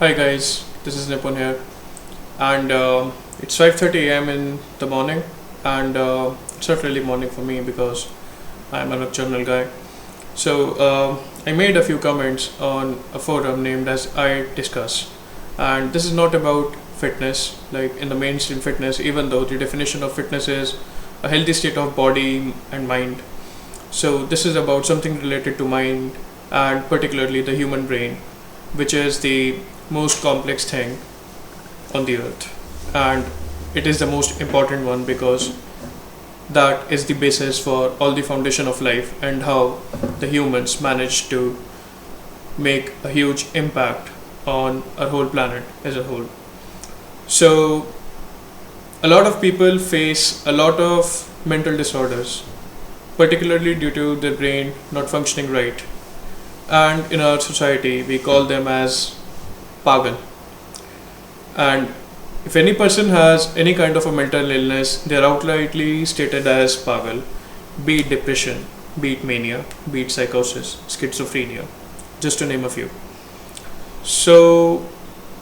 Hi guys, this is Nipun here, and it's 5:30 a.m. in the morning, and it's not really morning for me because I'm a nocturnal guy. So I made a few comments on a forum named as I Discuss, and this is not about fitness like in the mainstream fitness, even though the definition of fitness is a healthy state of body and mind. So this is about something related to mind and particularly the human brain, which is the most complex thing on the earth, and it is the most important one because that is the basis for all the foundation of life and how the humans managed to make a huge impact on our whole planet as a whole. So a lot of people face a lot of mental disorders, particularly due to their brain not functioning right, and in our society we call them as pagal. And if any person has any kind of a mental illness, they are outrightly stated as pagal, be it depression, be it mania, be it psychosis, schizophrenia, just to name a few. So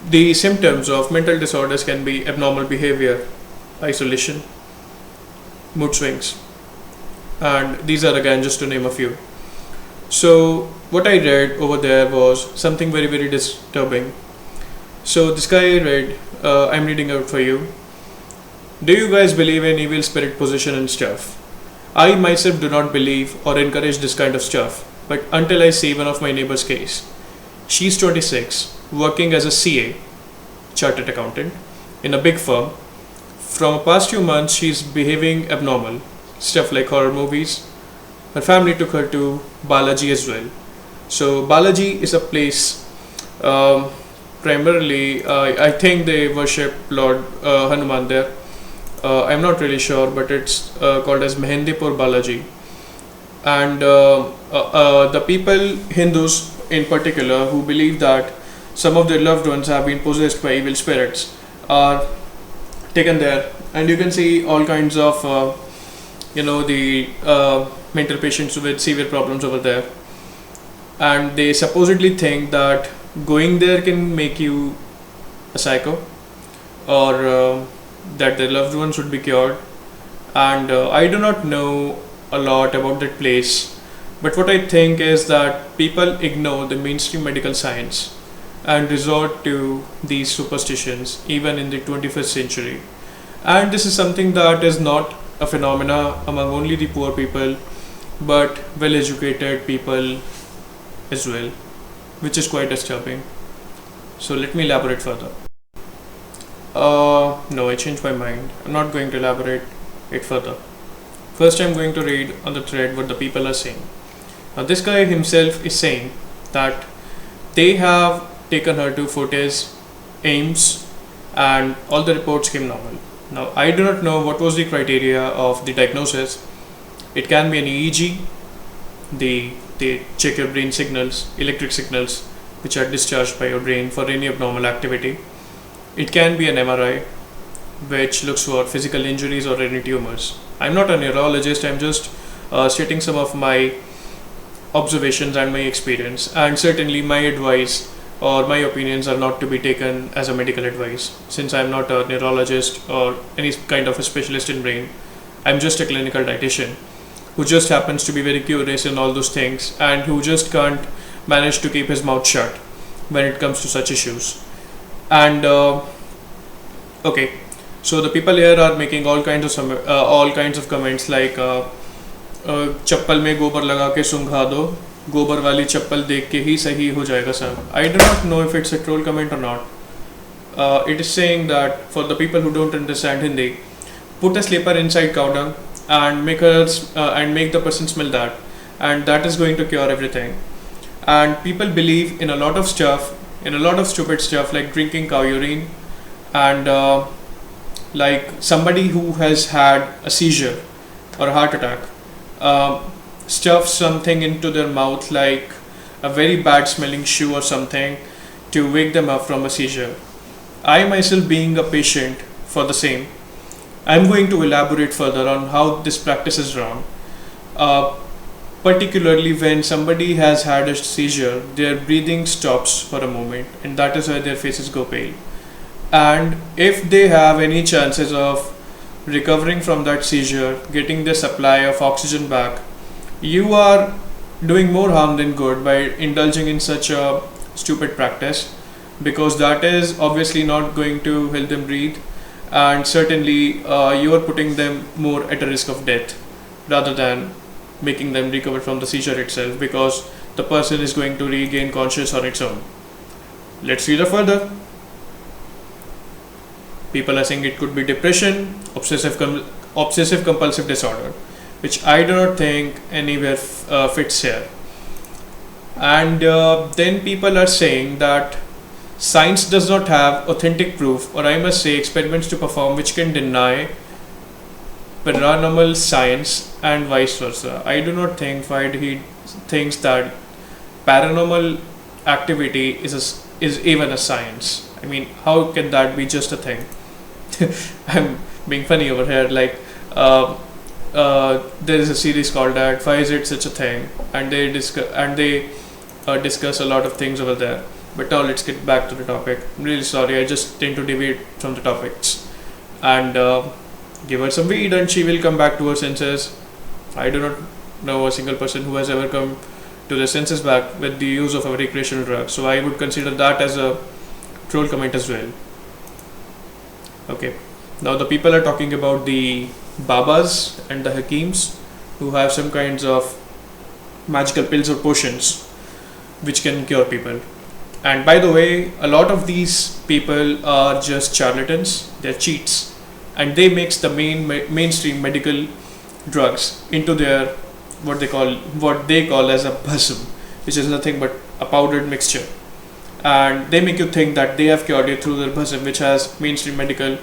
the symptoms of mental disorders can be abnormal behavior, isolation, mood swings, and these are again just to name a few. So what I read over there was something very disturbing. So this guy read, I'm reading out for you. Do you guys believe in evil spirit possession and stuff? I myself do not believe or encourage this kind of stuff, but until I see one of my neighbor's case. She's 26, working as a CA, chartered accountant, in a big firm. From the past few months, she's behaving abnormal, stuff like horror movies. Her family took her to Balaji as well. So Balaji is a place, primarily, I think they worship Lord Hanuman there. I'm not really sure, but it's called as Mehendipur Balaji. And the people, Hindus in particular, who believe that some of their loved ones have been possessed by evil spirits, are taken there, and you can see all kinds of, the mental patients with severe problems over there. And they supposedly think that going there can make you a psycho, or that their loved ones should be cured. And I do not know a lot about that place, but what I think is that people ignore the mainstream medical science and resort to these superstitions even in the 21st century. And this is something that is not a phenomena among only the poor people, but well educated people as well, which is quite disturbing. So let me elaborate further. No, I changed my mind. I'm not going to elaborate it further. First, I'm going to read on the thread what the people are saying. Now, this guy himself is saying that they have taken her to Fortis, Ames, and all the reports came normal. Now, I do not know what was the criteria of the diagnosis. It can be an EEG, they check your brain signals, electric signals, which are discharged by your brain for any abnormal activity. It can be an MRI, which looks for physical injuries or any tumors. I'm not a neurologist, I'm just stating some of my observations and my experience, and certainly my advice or my opinions are not to be taken as a medical advice, since I'm not a neurologist or any kind of a specialist in brain. I'm just a clinical dietitian who just happens to be very curious in all those things and who just can't manage to keep his mouth shut when it comes to such issues. And okay, so the people here are making all kinds of comments like चप्पल में गोबर लगा के सुंघा दो, गोबर वाली चप्पल देख के ही सही हो जाएगा सब. I do not know if it's a troll comment or not. It is saying that for the people who don't understand Hindi, put a slipper inside cow dung and make the person smell that, and that is going to cure everything. And people believe in a lot of stuff, in a lot of stupid stuff like drinking cow urine, and like somebody who has had a seizure or a heart attack stuff something into their mouth like a very bad smelling shoe or something to wake them up from a seizure. I myself being a patient for the same, I'm going to elaborate further on how this practice is wrong. particularly when somebody has had a seizure, their breathing stops for a moment, and that is why their faces go pale. And if they have any chances of recovering from that seizure, getting their supply of oxygen back, you are doing more harm than good by indulging in such a stupid practice, because that is obviously not going to help them breathe, and certainly you are putting them more at a risk of death rather than making them recover from the seizure itself, because the person is going to regain conscious on its own. Let's read further. People are saying it could be depression, obsessive compulsive disorder, which I do not think anywhere fits here. And then people are saying that science does not have authentic proof, or I must say experiments to perform, which can deny paranormal science and vice versa. I do not think why he thinks that paranormal activity is even a science. I mean, how can that be just a thing? I'm being funny over here. Like, there is a series called that. Why is it such a thing? And they discuss a lot of things over there. But now let's get back to the topic. I'm really sorry. I just tend to deviate from the topics. And give her some weed, and she will come back to her senses. I do not know a single person who has ever come to their senses back with the use of a recreational drug. So I would consider that as a troll comment as well. Okay, now the people are talking about the Babas and the Hakims, who have some kinds of magical pills or potions which can cure people. And by the way, a lot of these people are just charlatans, they're cheats, and they mix the mainstream medical drugs into their what they call as a bhasm, which is nothing but a powdered mixture. And they make you think that they have cured you through their bhasm, which has mainstream medical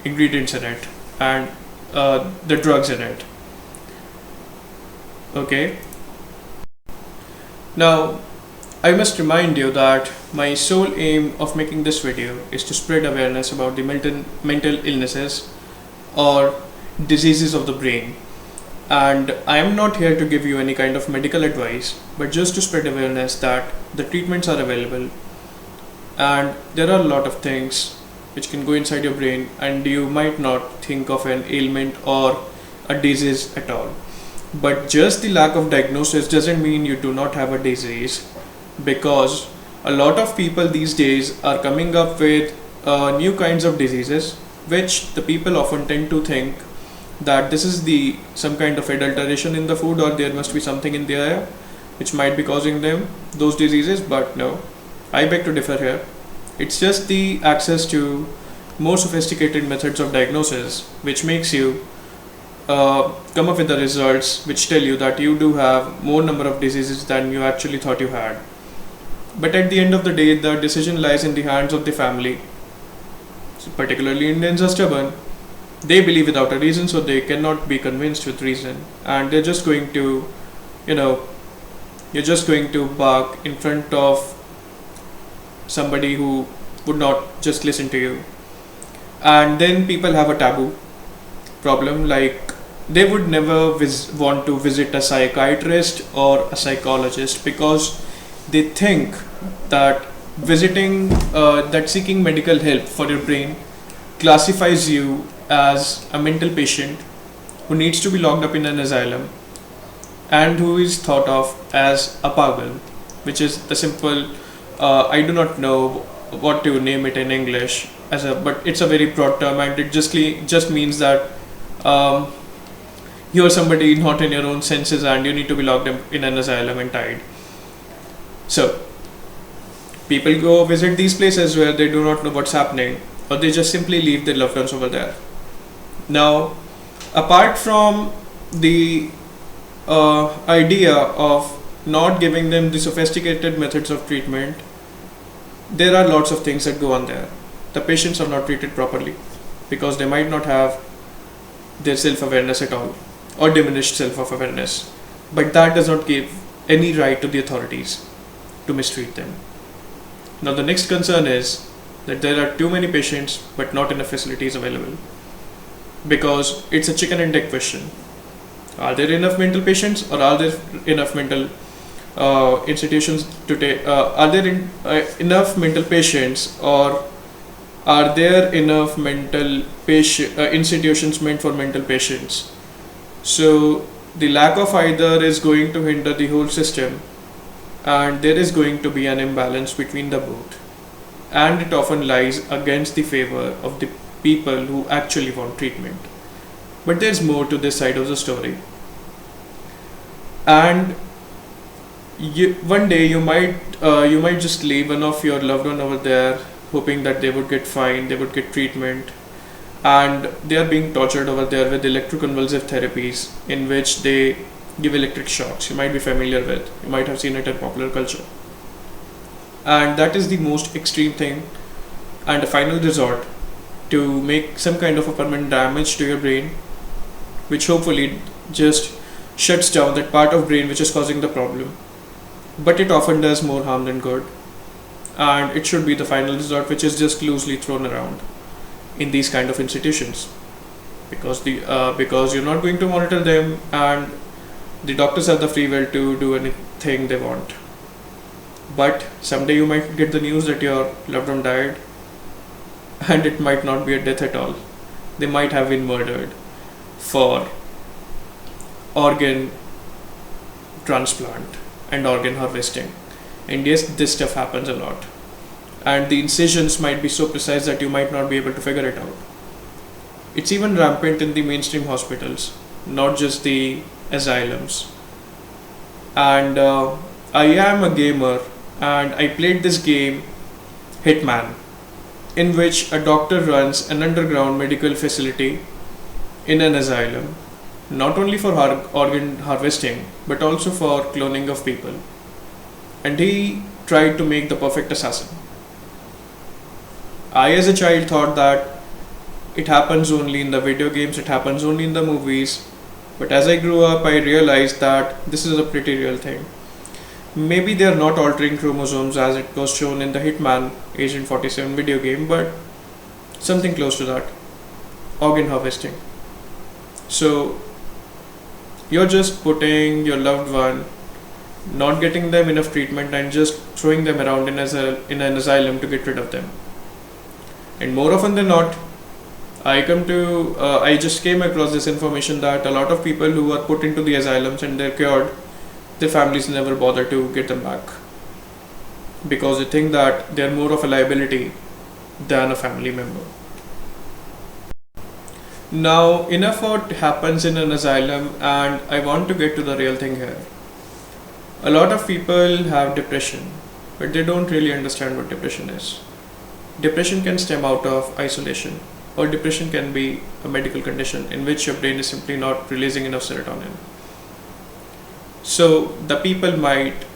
ingredients in it and the drugs in it. Okay, now I must remind you that my sole aim of making this video is to spread awareness about the mental illnesses or diseases of the brain. And I am not here to give you any kind of medical advice, but just to spread awareness that the treatments are available, and there are a lot of things which can go inside your brain, and you might not think of an ailment or a disease at all. But just the lack of diagnosis doesn't mean you do not have a disease, because a lot of people these days are coming up with new kinds of diseases, which the people often tend to think that this is some kind of adulteration in the food, or there must be something in the air which might be causing them those diseases. But no, I beg to differ here. It's just the access to more sophisticated methods of diagnosis which makes you come up with the results which tell you that you do have more number of diseases than you actually thought you had. But at the end of the day, the decision lies in the hands of the family. So particularly Indians are stubborn. They believe without a reason, so they cannot be convinced with reason, and they're just going to, you're just going to bark in front of somebody who would not just listen to you. And then people have a taboo problem, like they would never want to visit a psychiatrist or a psychologist, because they think that seeking medical help for your brain classifies you as a mental patient who needs to be locked up in an asylum and who is thought of as a pagal, which is the simple, I do not know what to name it in English but it's a very broad term, and it just means that you are somebody not in your own senses and you need to be locked up in an asylum and tied. So people go visit these places where they do not know what's happening, or they just simply leave their loved ones over there. Now, apart from the idea of not giving them the sophisticated methods of treatment, there are lots of things that go on there. The patients are not treated properly because they might not have their self-awareness at all, or diminished self-awareness. But that does not give any right to the authorities to mistreat them. Now the next concern is that there are too many patients but not enough facilities available, because it's a chicken and egg question. Are there enough mental patients, or are there enough mental institutions to take? Are there enough mental patients, or are there enough mental institutions meant for mental patients? So the lack of either is going to hinder the whole system, and there is going to be an imbalance between the both, and it often lies against the favor of the people who actually want treatment. But there's more to this side of the story, and one day you might just leave one of your loved one over there, hoping that they would get fine, they would get treatment, and they are being tortured over there with electroconvulsive therapies in which they give electric shocks. You might be familiar with, you might have seen it in popular culture, and that is the most extreme thing and a final resort to make some kind of a permanent damage to your brain, which hopefully just shuts down that part of brain which is causing the problem. But it often does more harm than good, and it should be the final resort which is just loosely thrown around in these kind of institutions, because you're not going to monitor them, and the doctors have the free will to do anything they want. But someday you might get the news that your loved one died, and it might not be a death at all. They might have been murdered for organ transplant and organ harvesting. And yes, this stuff happens a lot. And the incisions might be so precise that you might not be able to figure it out. It's even rampant in the mainstream hospitals, not just the asylums. And I am a gamer, and I played this game, Hitman, in which a doctor runs an underground medical facility in an asylum, not only for organ harvesting but also for cloning of people. And he tried to make the perfect assassin. I, as a child, thought that it happens only in the video games, it happens only in the movies. But as I grew up, I realized that this is a pretty real thing. Maybe they are not altering chromosomes as it was shown in the Hitman Agent 47 video game, but something close to that. Organ harvesting. So you're just putting your loved one, not getting them enough treatment, and just throwing them around in an asylum to get rid of them. And more often than not, I just came across this information that a lot of people who are put into the asylums and they're cured, their families never bother to get them back, because they think that they're more of a liability than a family member. Now, enough what happens in an asylum, and I want to get to the real thing here. A lot of people have depression, but they don't really understand what depression is. Depression can stem out of isolation, or depression can be a medical condition in which your brain is simply not releasing enough serotonin. So the people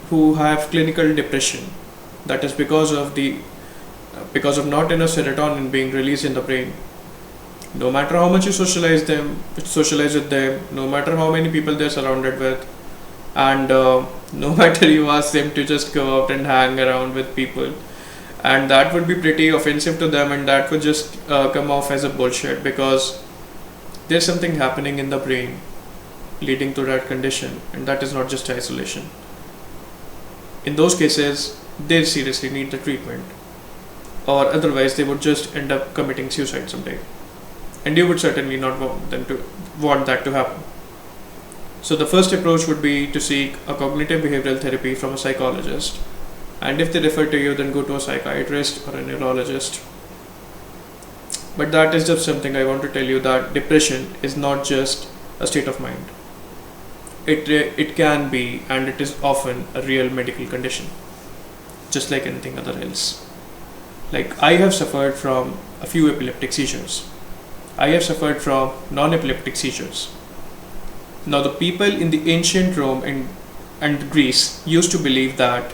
who have clinical depression, that is because of not enough serotonin being released in the brain. No matter how much you socialize with them, no matter how many people they're surrounded with, and no matter you ask them to just go out and hang around with people, and that would be pretty offensive to them, and that would just come off as a bullshit, because there's something happening in the brain leading to that condition, and that is not just isolation. In those cases, they seriously need the treatment, or otherwise they would just end up committing suicide someday, and you would certainly not want that to happen. So the first approach would be to seek a cognitive behavioral therapy from a psychologist, and if they refer to you, then go to a psychiatrist or a neurologist. But that is just something I want to tell you, that depression is not just a state of mind. It can be, and it is often, a real medical condition, just like anything other else. Like, I have suffered from a few epileptic seizures. I have suffered from non-epileptic seizures. Now, the people in the ancient Rome and Greece used to believe that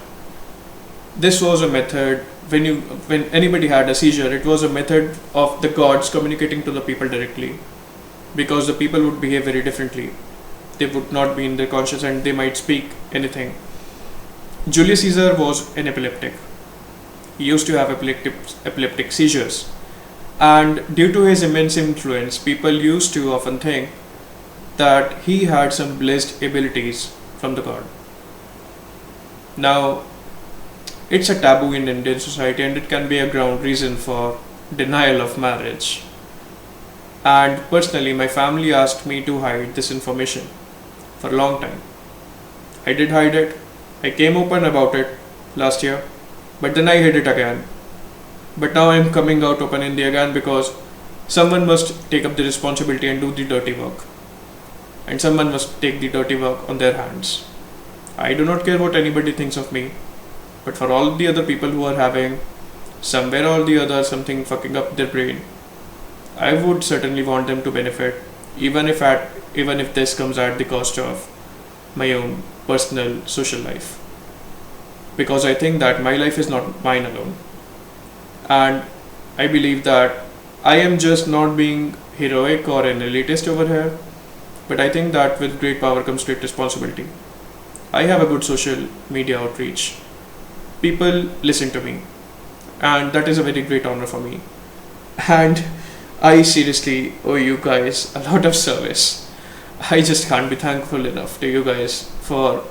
this was a method, when anybody had a seizure, it was a method of the gods communicating to the people directly, because the people would behave very differently. They would not be in their conscious, and they might speak anything. Julius Caesar was an epileptic. He used to have epileptic seizures, and due to his immense influence, people used to often think that he had some blessed abilities from the God. Now, it's a taboo in Indian society and it can be a ground reason for denial of marriage. And personally, my family asked me to hide this information for a long time. I did hide it. I came open about it last year, but then I hid it again. But now I'm coming out open in the again because someone must take up the responsibility and do the dirty work. And someone must take the dirty work on their hands. I do not care what anybody thinks of me, but for all the other people who are having somewhere or the other something fucking up their brain, I would certainly want them to benefit, even if this comes at the cost of my own personal social life. Because I think that my life is not mine alone. And I believe that I am just not being heroic or an elitist over here, but I think that with great power comes great responsibility. I have a good social media outreach. People listen to me, and that is a very great honor for me. And I seriously owe you guys a lot of service. I just can't be thankful enough to you guys for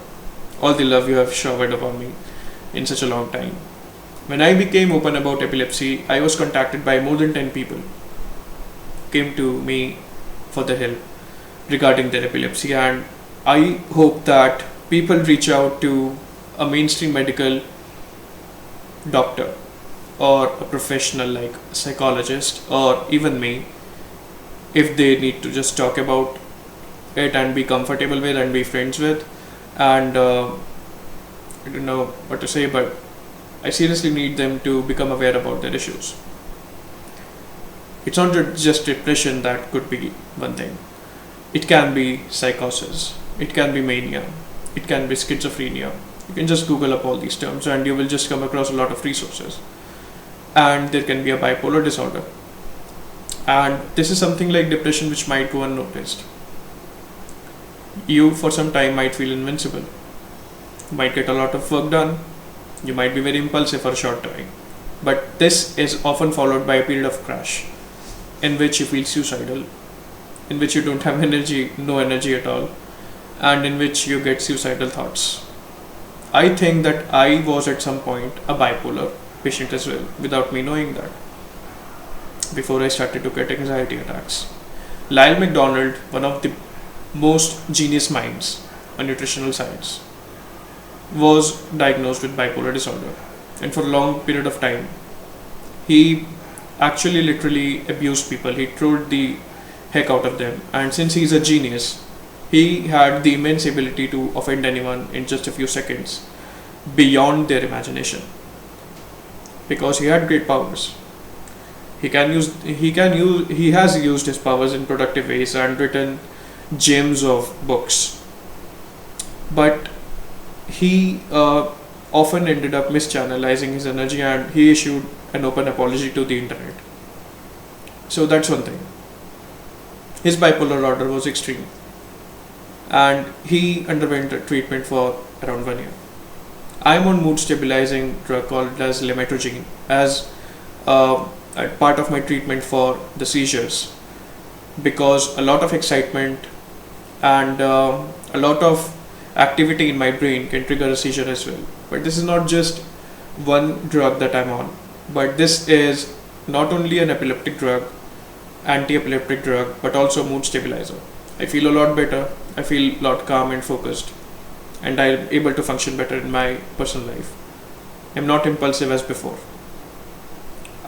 all the love you have showered upon me in such a long time. When I became open about epilepsy, I was contacted by more than 10 people came to me for their help regarding their epilepsy, and I hope that people reach out to a mainstream medical doctor or a professional like a psychologist or even me if they need to just talk about it and be comfortable with and be friends with. And I don't know what to say, but I seriously need them to become aware about their issues. It's not just depression that could be one thing. It can be psychosis, it can be mania, it can be schizophrenia. You can just Google up all these terms and you will just come across a lot of resources. And there can be a bipolar disorder. And this is something like depression which might go unnoticed. You for some time might feel invincible, might get a lot of work done, you might be very impulsive for a short time. But this is often followed by a period of crash in which you feel suicidal, in which you don't have energy, no energy at all, and in which you get suicidal thoughts. I think that I was at some point a bipolar patient as well, without me knowing that, before I started to get anxiety attacks. Lyle McDonald, one of the most genius minds on nutritional science, was diagnosed with bipolar disorder, and for a long period of time he actually literally abused people. He trolled the heck out of them, and since he's a genius, he had the immense ability to offend anyone in just a few seconds beyond their imagination, because he had great powers. He has used his powers in productive ways and written gems of books, but he often ended up mischannelizing his energy, and he issued an open apology to the internet. So that's one thing. His bipolar order was extreme, and he underwent a treatment for around 1 year. I am on mood stabilizing drug called as lamotrigine as a part of my treatment for the seizures, because a lot of excitement and a lot of activity in my brain can trigger a seizure as well. But this is not just one drug that I'm on, but this is not only an epileptic drug, anti-epileptic drug, but also mood stabilizer. I feel a lot better, I feel a lot calm and focused, and I'm able to function better in my personal life. I'm not impulsive as before.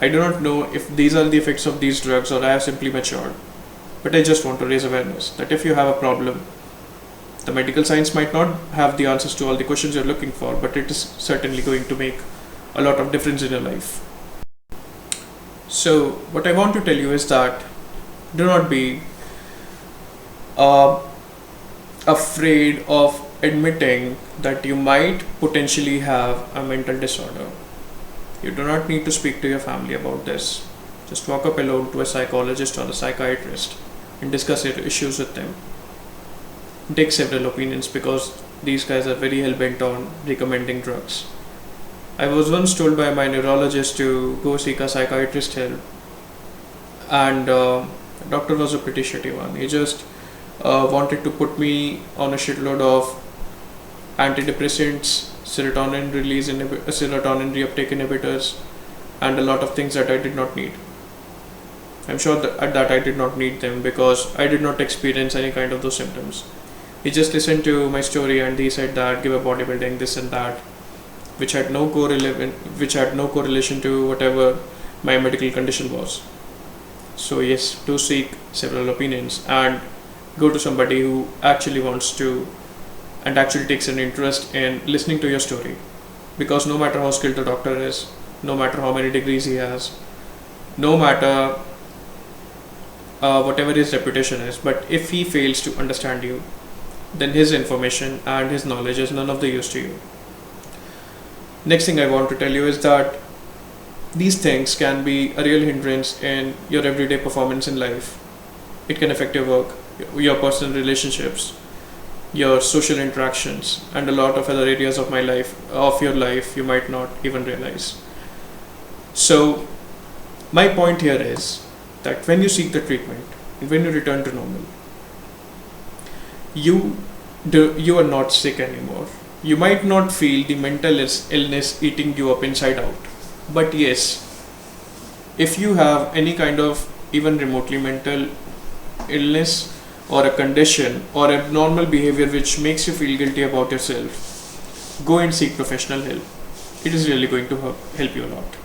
I do not know if these are the effects of these drugs or I have simply matured, but I just want to raise awareness that if you have a problem, the medical science might not have the answers to all the questions you're looking for, but it is certainly going to make a lot of difference in your life. So what I want to tell you is that do not be afraid of admitting that you might potentially have a mental disorder. You do not need to speak to your family about this. Just walk up alone to a psychologist or a psychiatrist and discuss your issues with them. Take several opinions, because these guys are very hell-bent on recommending drugs. I was once told by my neurologist to go seek a psychiatrist help, and the doctor was a pretty shitty one. He just wanted to put me on a shitload of antidepressants, serotonin reuptake inhibitors, and a lot of things that I did not need. I'm sure that I did not need them because I did not experience any kind of those symptoms. He just listened to my story and he said that give up bodybuilding, this and that, which had no correlation to whatever my medical condition was. So yes, do seek several opinions and go to somebody who actually wants to and actually takes an interest in listening to your story. Because no matter how skilled the doctor is, no matter how many degrees he has, no matter whatever his reputation is, but if he fails to understand you, then his information and his knowledge is none of the use to you. Next thing I want to tell you is that these things can be a real hindrance in your everyday performance in life. It can affect your work, your personal relationships, your social interactions, and a lot of other areas of your life you might not even realize. So my point here is that when you seek the treatment and when you return to normal, you are not sick anymore. You might not feel the mental illness eating you up inside out. But yes, if you have any kind of even remotely mental illness or a condition or abnormal behavior which makes you feel guilty about yourself, go and seek professional help. It is really going to help you a lot.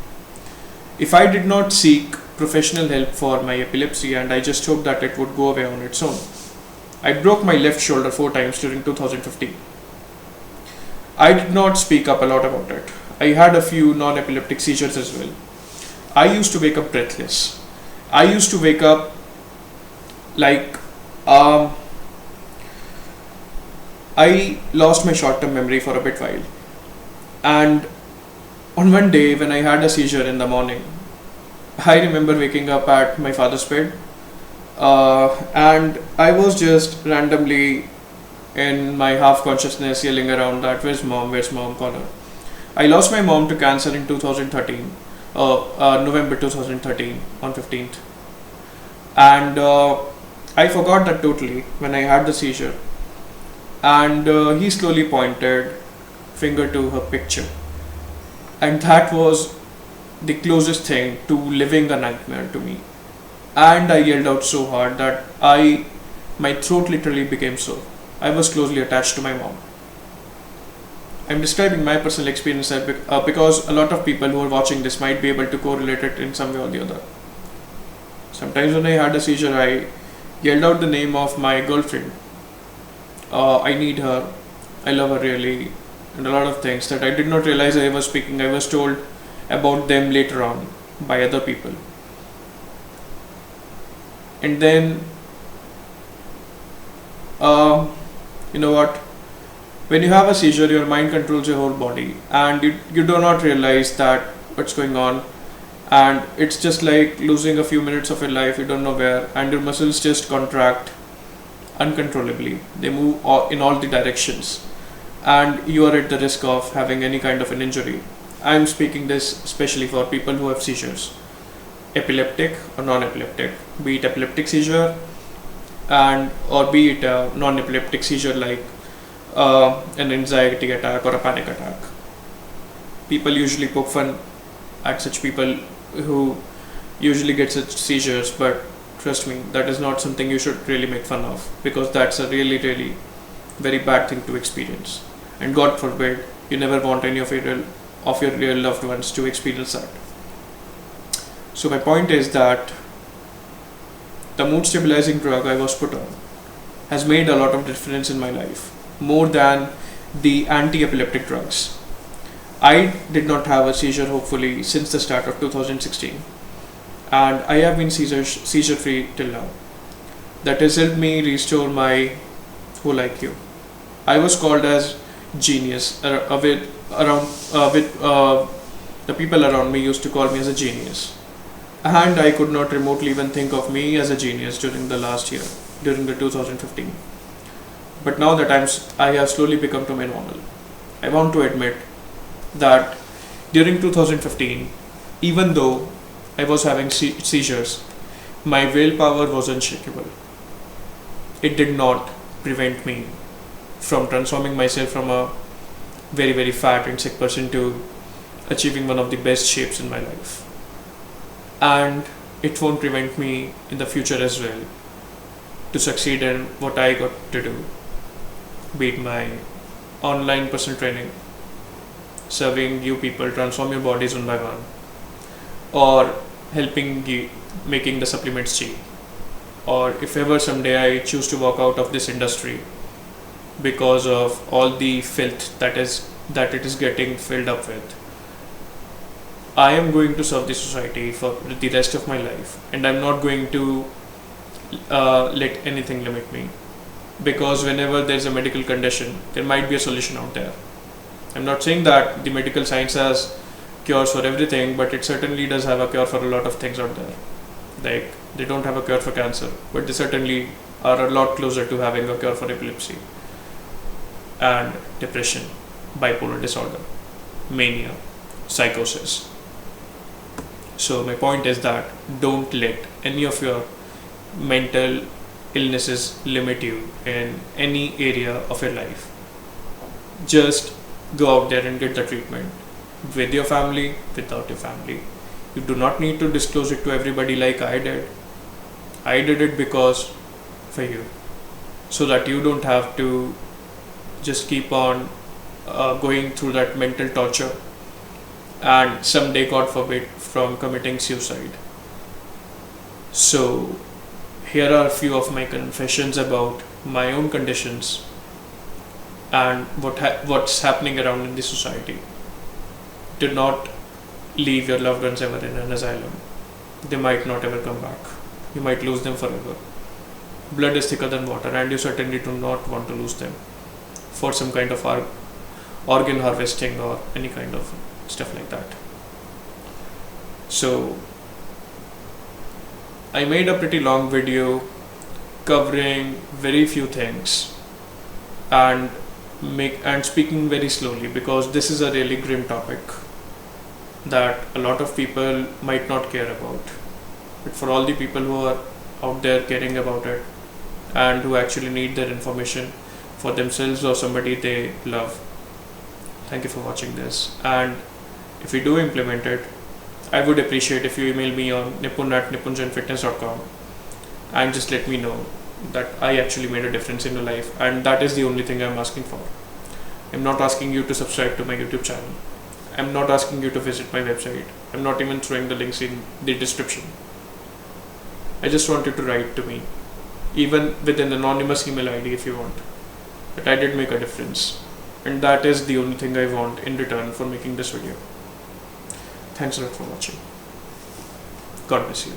If I did not seek professional help for my epilepsy and I just hoped that it would go away on its own, I broke my left shoulder 4 times during 2015. I did not speak up a lot about it. I had a few non-epileptic seizures as well. I used to wake up breathless. I used to wake up like I lost my short-term memory for a bit while. And on one day when I had a seizure in the morning, I remember waking up at my father's bed and I was just randomly in my half consciousness yelling around that where's mom, call her. I lost my mom to cancer in 2013, November 2013 on 15th, and I forgot that totally when I had the seizure. And he slowly pointed finger to her picture, and that was the closest thing to living a nightmare to me. And I yelled out so hard that my throat literally became sore. I was closely attached to my mom. I'm describing my personal experience because a lot of people who are watching this might be able to correlate it in some way or the other. Sometimes when I had a seizure, I yelled out the name of my girlfriend. I need her, I love her really, and a lot of things that I did not realize I was speaking. I was told about them later on by other people. And then, you know what? When you have a seizure, your mind controls your whole body, and you do not realize that what's going on, and it's just like losing a few minutes of your life. You don't know where, and your muscles just contract uncontrollably. They move in all the directions, and you are at the risk of having any kind of an injury. I'm speaking this especially for people who have seizures, epileptic or non-epileptic, be it epileptic seizure and or be it a non-epileptic seizure like an anxiety attack or a panic attack. People usually poke fun at such people who usually get such seizures, but trust me, that is not something you should really make fun of, because that's a really very bad thing to experience, and God forbid you never want any of your real loved ones to experience that. So my point is that the mood stabilizing drug I was put on has made a lot of difference in my life, more than the anti-epileptic drugs. I did not have a seizure hopefully since the start of 2016, and I have been seizure free till now. That has helped me restore my whole IQ. I was called as genius the people around me used to call me as a genius, and I could not remotely even think of me as a genius during the last year, during the 2015. But now that I have slowly become to my normal, I want to admit that during 2015, even though I was having seizures, my willpower was unshakable. it did not prevent me from transforming myself from a very, very fat and sick person to achieving one of the best shapes in my life. And it won't prevent me in the future as well to succeed in what I got to do, be it my online personal training, serving you people transform your bodies one by one, or helping you making the supplements cheap, or if ever someday I choose to walk out of this industry because of all the filth that it is getting filled up with, I am going to serve the society for the rest of my life, and I'm not going to let anything limit me, because whenever there's a medical condition, there might be a solution out there. I'm not saying that the medical science has cures for everything, but it certainly does have a cure for a lot of things out there. Like, they don't have a cure for cancer, but they certainly are a lot closer to having a cure for epilepsy and depression, bipolar disorder, mania, psychosis. So my point is that don't let any of your mental illnesses limit you in any area of your life. Just go out there and get the treatment, with your family, without your family. You do not need to disclose it to everybody like I did. I did it because for you, so that you don't have to just keep on going through that mental torture and someday, God forbid, from committing suicide. So here are a few of my confessions about my own conditions and what's happening around in the society. Do not leave your loved ones ever in an asylum. They might not ever come back. You might lose them forever. Blood is thicker than water, and you certainly do not want to lose them for some kind of organ harvesting or any kind of stuff like that. So I made a pretty long video covering very few things and speaking very slowly, because this is a really grim topic that a lot of people might not care about. But for all the people who are out there caring about it and who actually need their information for themselves or somebody they love, thank you for watching this. And if you do implement it, I would appreciate if you email me on nipun@nipunjanfitness.com and just let me know that I actually made a difference in your life, and that is the only thing I'm asking for. I'm not asking you to subscribe to my YouTube channel. I'm not asking you to visit my website. I'm not even throwing the links in the description. I just want you to write to me, even with an anonymous email ID if you want, that I did make a difference, and that is the only thing I want in return for making this video. Thanks a lot for watching. God bless you.